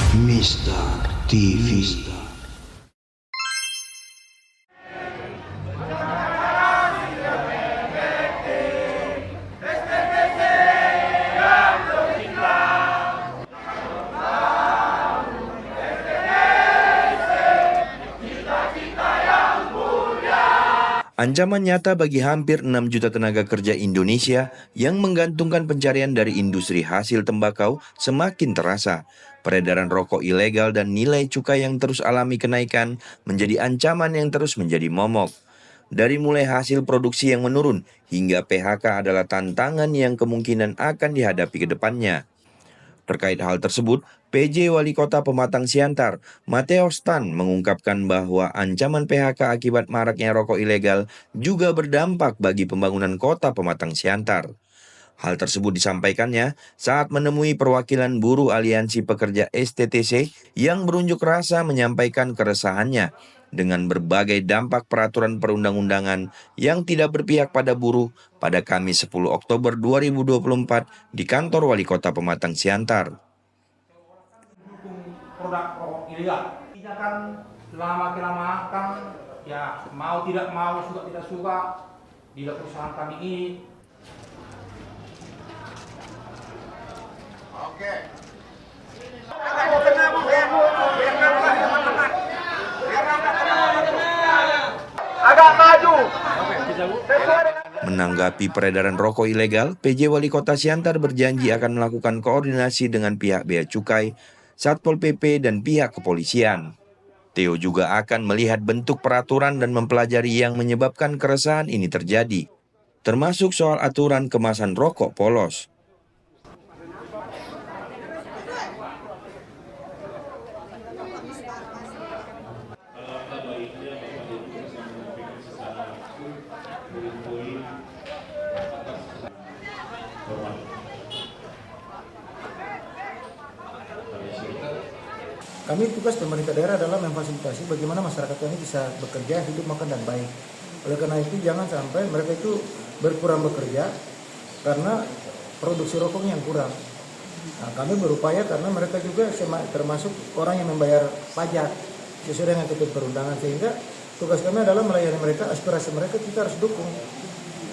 Mister TV. Ancaman nyata bagi hampir 6 juta tenaga kerja Indonesia yang menggantungkan pencarian dari industri hasil tembakau semakin terasa. Peredaran rokok ilegal dan nilai cukai yang terus alami kenaikan menjadi ancaman yang terus menjadi momok. Dari mulai hasil produksi yang menurun hingga PHK adalah tantangan yang kemungkinan akan dihadapi ke depannya. Terkait hal tersebut, PJ Wali Kota Pematang Siantar, Mateo Stan, mengungkapkan bahwa ancaman PHK akibat maraknya rokok ilegal juga berdampak bagi pembangunan kota Pematang Siantar. Hal tersebut disampaikannya saat menemui perwakilan buruh Aliansi Pekerja STTC yang berunjuk rasa menyampaikan keresahannya dengan berbagai dampak peraturan perundang-undangan yang tidak berpihak pada buruh pada Kamis 10 Oktober 2024 di kantor Wali Kota Pematang Siantar. Produk rokok ilegal. Ini kan lama-kelamaan ya mau tidak mau, suka tidak suka di perusahaan kami ini. Oke. Agak maju. Menanggapi peredaran rokok ilegal, PJ Wali Kota Siantar berjanji akan melakukan koordinasi dengan pihak Bea Cukai, Satpol PP, dan pihak kepolisian. Theo juga akan melihat bentuk peraturan dan mempelajari yang menyebabkan keresahan ini terjadi, termasuk soal aturan kemasan rokok polos. Kami tugas pemerintah daerah adalah memfasilitasi bagaimana masyarakat kami bisa bekerja, hidup, makan, dan baik. Oleh karena itu jangan sampai mereka itu berkurang bekerja karena produksi rokoknya yang kurang. Nah, kami berupaya karena mereka juga termasuk orang yang membayar pajak sesuai dengan ketentuan perundangan, sehingga tugas kami adalah melayani mereka, aspirasi mereka kita harus dukung.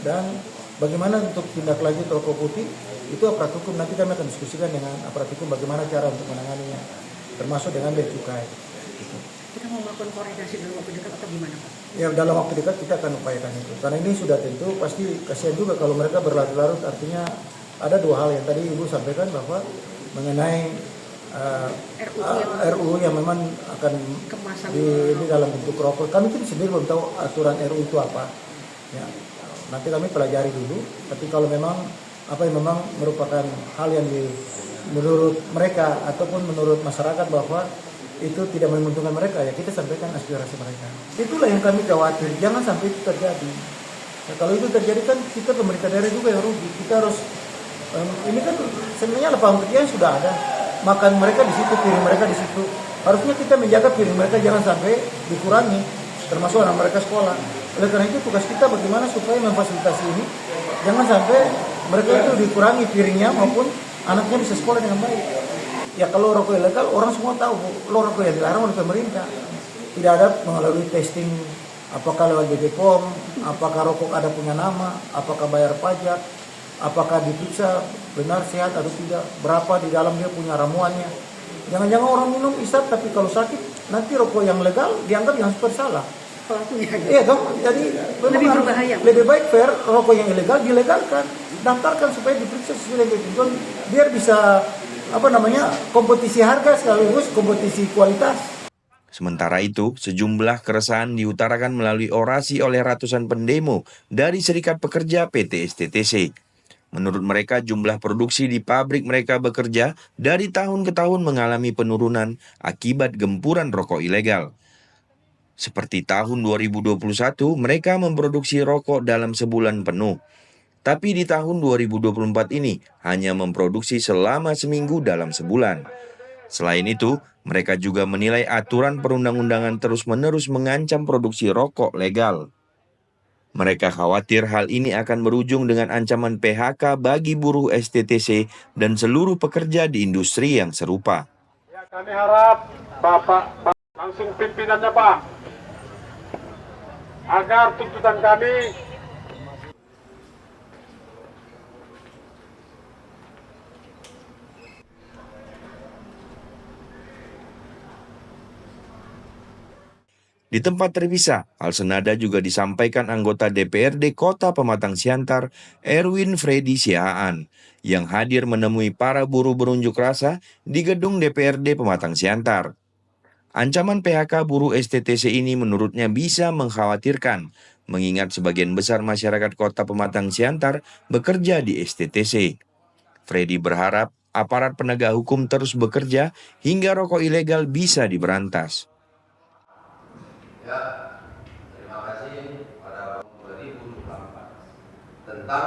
Dan bagaimana untuk tindak lanjut rokok putih itu aparat hukum, nanti kami akan diskusikan dengan aparat hukum bagaimana cara untuk menanganinya, termasuk dengan bea cukai. Kita mau melakukan koordinasi dalam waktu dekat atau gimana Pak? Ya dalam waktu dekat kita akan upayakan itu. Karena ini sudah tentu pasti kasihan juga kalau mereka berlarut-larut. Artinya ada dua hal yang tadi Ibu sampaikan bahwa mengenai RUU yang memang akan di dalam bentuk rokok. Kami itu sendiri belum tahu aturan RUU itu apa. Ya, nanti kami pelajari dulu. Tapi kalau memang apa yang memang merupakan hal yang menurut mereka ataupun menurut masyarakat bahwa itu tidak menguntungkan mereka, ya kita sampaikan aspirasi mereka. Itulah yang kami khawatir, jangan sampai itu terjadi. Nah, kalau itu terjadi kan kita pemerintah daerah juga yang rugi. Kita harus ini kan sebenarnya lapangan pekerjaan sudah ada, makan mereka di situ, piring mereka di situ. Harusnya kita menjaga piring mereka jangan sampai dikurangi, termasuk anak mereka sekolah. Oleh karena itu tugas kita bagaimana supaya memfasilitasi ini jangan sampai mereka itu dikurangi piringnya maupun anaknya bisa sekolah dengan baik. Ya kalau rokok ilegal orang semua tahu, lo rokok yang dilarang oleh pemerintah. Tidak ada melalui testing apakah lewat BP POM, apakah rokok ada punya nama, apakah bayar pajak, apakah diperiksa benar sehat atau tidak, berapa di dalam dia punya ramuannya. Jangan-jangan orang minum isap tapi kalau sakit nanti rokok yang legal dianggap yang bersalah. Pelakunya. Iya dong, jadi lebih berbahaya. Lebih baik fair rokok yang ilegal dilegalkan, daftarkan supaya diperiksa sesuai dengan ketentuan biar bisa kompetisi harga sekaligus kompetisi kualitas. Sementara itu, sejumlah keresahan diutarakan melalui orasi oleh ratusan pendemo dari Serikat Pekerja PT STTC. Menurut mereka, jumlah produksi di pabrik mereka bekerja dari tahun ke tahun mengalami penurunan akibat gempuran rokok ilegal. Seperti tahun 2021, mereka memproduksi rokok dalam sebulan penuh. Tapi di tahun 2024 ini hanya memproduksi selama seminggu dalam sebulan. Selain itu, mereka juga menilai aturan perundang-undangan terus-menerus mengancam produksi rokok legal. Mereka khawatir hal ini akan berujung dengan ancaman PHK bagi buruh STTC dan seluruh pekerja di industri yang serupa. Kami harap Bapak langsung pimpinannya Pak, agar tuntutan kami Di tempat terpisah, hal senada juga disampaikan anggota DPRD Kota Pematang Siantar, Erwin Freddy Siahaan, yang hadir menemui para buruh berunjuk rasa di gedung DPRD Pematang Siantar. Ancaman PHK buruh STTC ini menurutnya bisa mengkhawatirkan, mengingat sebagian besar masyarakat Kota Pematang Siantar bekerja di STTC. Freddy berharap aparat penegak hukum terus bekerja hingga rokok ilegal bisa diberantas. Ya, terima kasih pada 2024 tentang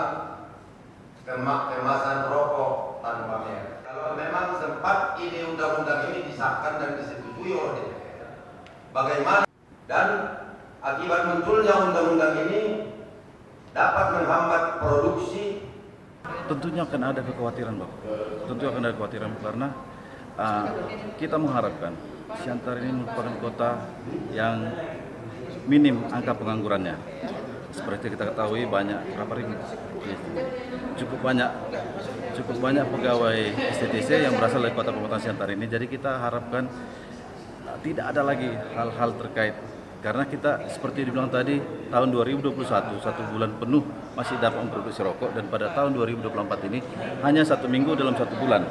kemasan rokok tanpa merek. Kalau memang sempat ide undang-undang ini disahkan dan disetujui oleh DPR, bagaimana dan akibat munculnya undang-undang ini dapat menghambat produksi. Tentunya akan ada kekhawatiran, Bang. Tentunya akan ada kekhawatiran karena kita mengharapkan Siantar ini merupakan kota yang minim angka penganggurannya. Seperti kita ketahui banyak cukup banyak pegawai STTC yang berasal dari Kota Pematang Siantar ini. Jadi kita harapkan tidak ada lagi hal-hal terkait karena kita seperti dibilang tadi tahun 2021 1 bulan penuh masih dapat memproduksi rokok dan pada tahun 2024 ini hanya 1 minggu dalam 1 bulan.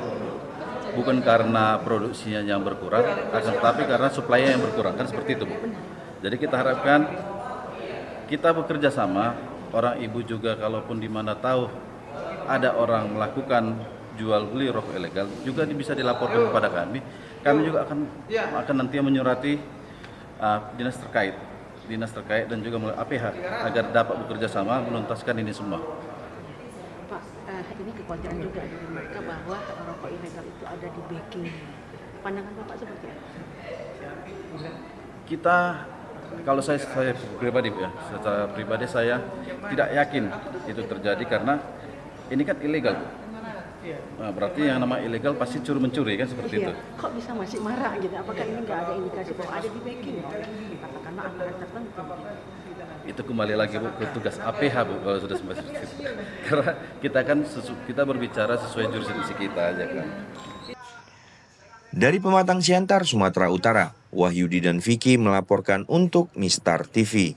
Bukan karena produksinya yang berkurang, akan tetapi karena suplainya yang berkurang, kan seperti itu, Bu. Jadi kita harapkan kita bekerja sama, orang ibu juga kalaupun di mana tahu ada orang melakukan jual beli rokok ilegal juga bisa dilaporkan kepada kami. Kami juga akan nanti menyurati dinas terkait dan juga melalui APH agar dapat bekerja sama menuntaskan ini semua. Pak, ini kekhawatiran juga dari mereka bahwa rokok ilegal itu ada di backing. Pandangan Bapak seperti apa? Kita, kalau saya pribadi, Bu, ya, secara pribadi saya tidak yakin itu terjadi karena ini kan ilegal, Bu. Nah, berarti yang nama ilegal pasti curi-mencuri kan seperti itu. Kok bisa masih marah gitu? Apakah ini nggak ada indikasi bahwa ada di backing? Katakanlah aparat tertentu. Itu kembali lagi, Bu, ke tugas APH, Bu, kalau sudah seperti itu. Karena kita berbicara sesuai jurisdiksi kita aja kan. Dari Pematang Siantar, Sumatera Utara, Wahyudi dan Vicky melaporkan untuk Mistar TV.